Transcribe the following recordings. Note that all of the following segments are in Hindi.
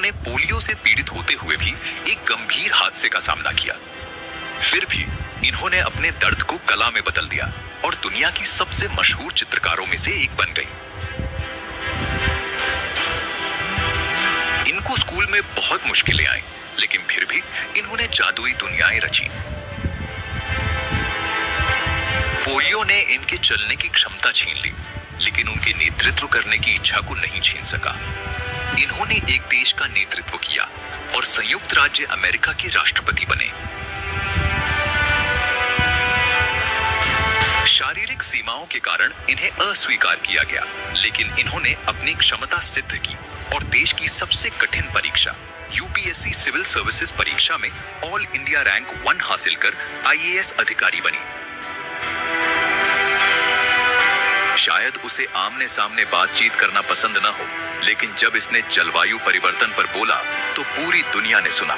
उन्होंने पोलियो से पीड़ित होते हुए भी एक गंभीर हादसे का सामना किया। फिर भी इन्होंने अपने दर्द को कला में बदल दिया और दुनिया की सबसे मशहूर चित्रकारों में से एक बन गई। इनको स्कूल में बहुत मुश्किलें आई, लेकिन फिर भी इन्होंने जादुई दुनियाएं रची। पोलियो ने इनके चलने की क्षमता छीन ली, लेकिन उनके नेतृत्व करने की इच्छा को नहीं छीन सका। इन्होंने एक देश का नेतृत्व किया और संयुक्त राज्य अमेरिका के राष्ट्रपति बने। शारीरिक सीमाओं के कारण इन्हें अस्वीकार किया गया, लेकिन इन्होंने अपनी क्षमता सिद्ध की और देश की सबसे कठिन परीक्षा यूपीएससी सिविल सर्विसेज परीक्षा में ऑल इंडिया रैंक 1 हासिल कर आईएएस अधिकारी बनी। शायद उसे आमने सामने बातचीत करना पसंद न हो, लेकिन जब इसने जलवायु परिवर्तन पर बोला तो पूरी दुनिया ने सुना।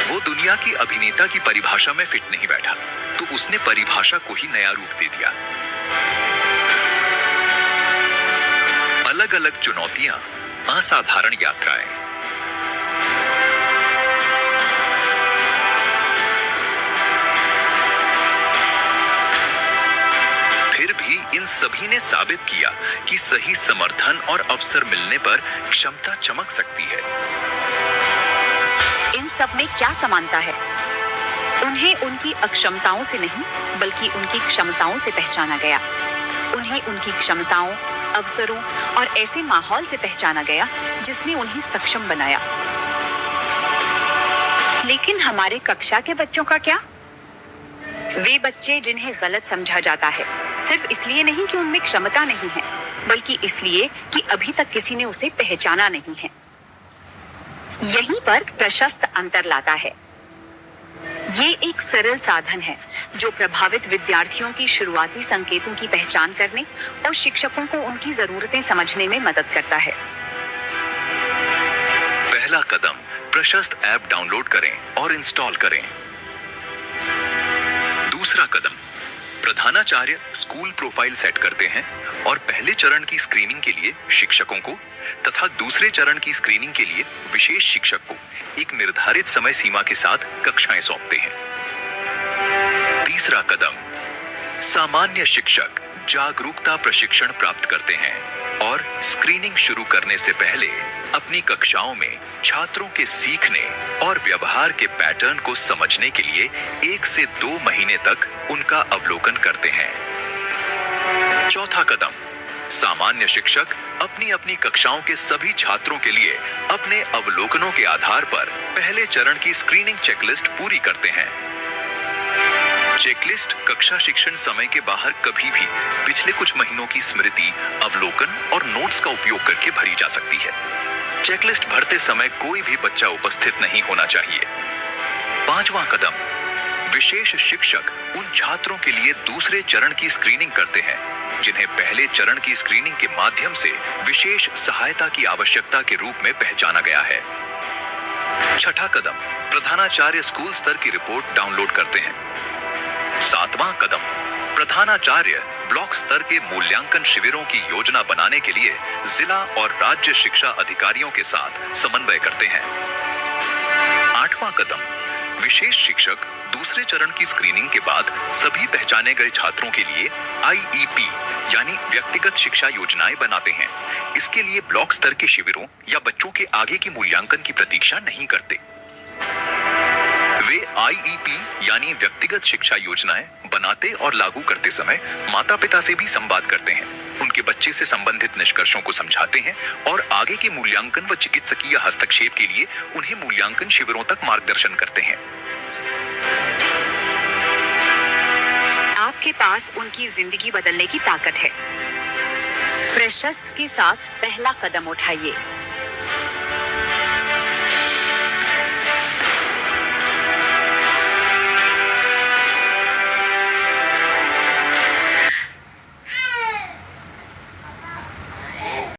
वो दुनिया की अभिनेता की परिभाषा में फिट नहीं बैठा, तो उसने परिभाषा को ही नया रूप दे दिया। अलग अलग चुनौतियां, असाधारण यात्राएं। फिर भी इन सभी ने साबित किया कि सही समर्थन और अवसर मिलने पर क्षमता चमक सकती है। इन सब में क्या समानता है? उन्हें उनकी अक्षमताओं से नहीं, बल्कि उनकी क्षमताओं से पहचाना गया। उन्हें उनकी क्षमताओं, अवसरों और ऐसे माहौल से पहचाना गया जिसने उन्हें सक्षम बनाया। लेकिन हमारे कक्षा के बच्चों का क्या? वे बच्चे जिन्हें गलत समझा जाता है, सिर्फ इसलिए नहीं कि उनमें क्षमता नहीं है, बल्कि इसलिए कि अभी तक किसी ने उसे पहचाना नहीं है। यहीं पर प्रशस्त अंतर लाता है। ये एक सरल साधन है जो प्रभावित विद्यार्थियों की शुरुआती संकेतों की पहचान करने और शिक्षकों को उनकी जरूरतें समझने में मदद करता है। पहला कदम, प्रशस्त ऐप डाउनलोड करें और इंस्टॉल करें। दूसरा कदम, प्रधानाचार्य स्कूल प्रोफाइल सेट करते हैं और पहले चरण की स्क्रीनिंग के लिए शिक्षकों को तथा दूसरे चरण की स्क्रीनिंग के लिए विशेष शिक्षक को एक निर्धारित समय सीमा के साथ कक्षाएं सौंपते हैं। तीसरा कदम, सामान्य शिक्षक जागरूकता प्रशिक्षण प्राप्त करते हैं और स्क्रीनिंग शुरू करने से पहले अपनी कक्षाओं में छात्रों के सीखने और व्यवहार के पैटर्न को समझने के लिए 1 से 2 महीने तक उनका अवलोकन करते हैं। चौथा कदम, सामान्य शिक्षक अपनी अपनी कक्षाओं के सभी छात्रों के लिए अपने अवलोकनों के आधार पर पहले चरण की स्क्रीनिंग चेकलिस्ट पूरी करते हैं। चेकलिस्ट कक्षा शिक्षण समय के बाहर कभी भी पिछले कुछ महीनों की स्मृति, अवलोकन और नोट्स का उपयोग करके भरी जा सकती है। चेकलिस्ट भरते समय कोई भी बच्चा उपस्थित नहीं होना चाहिए। पांचवां कदम, विशेष शिक्षक उन छात्रों के लिए दूसरे चरण की स्क्रीनिंग करते हैं जिन्हें पहले चरण की स्क्रीनिंग के माध्यम से विशेष सहायता की आवश्यकता के रूप में पहचाना गया है। छठा कदम, प्रधानाचार्य स्कूल स्तर की रिपोर्ट डाउनलोड करते हैं। सातवां कदम, प्रधानाचार्य ब्लॉक स्तर के मूल्यांकन शिविरों की योजना बनाने के लिए जिला और राज्य शिक्षा अधिकारियों के साथ समन्वय करते हैं। आठवां कदम, विशेष शिक्षक दूसरे चरण की स्क्रीनिंग के बाद सभी पहचाने गए छात्रों के लिए आईईपी यानी व्यक्तिगत शिक्षा योजनाएं बनाते हैं। इसके लिए ब्लॉक स्तर के शिविरों या बच्चों के आगे की मूल्यांकन की प्रतीक्षा नहीं करते। वे आईईपी यानी व्यक्तिगत शिक्षा योजनाएं बनाते और लागू करते समय माता पिता से भी संवाद करते हैं, उनके बच्चे से संबंधित निष्कर्षों को समझाते हैं और आगे के मूल्यांकन व चिकित्सकीय हस्तक्षेप के लिए उन्हें मूल्यांकन शिविरों तक मार्गदर्शन करते हैं। आपके पास उनकी जिंदगी बदलने की ताकत है। प्रशस्त के साथ पहला कदम उठाइए।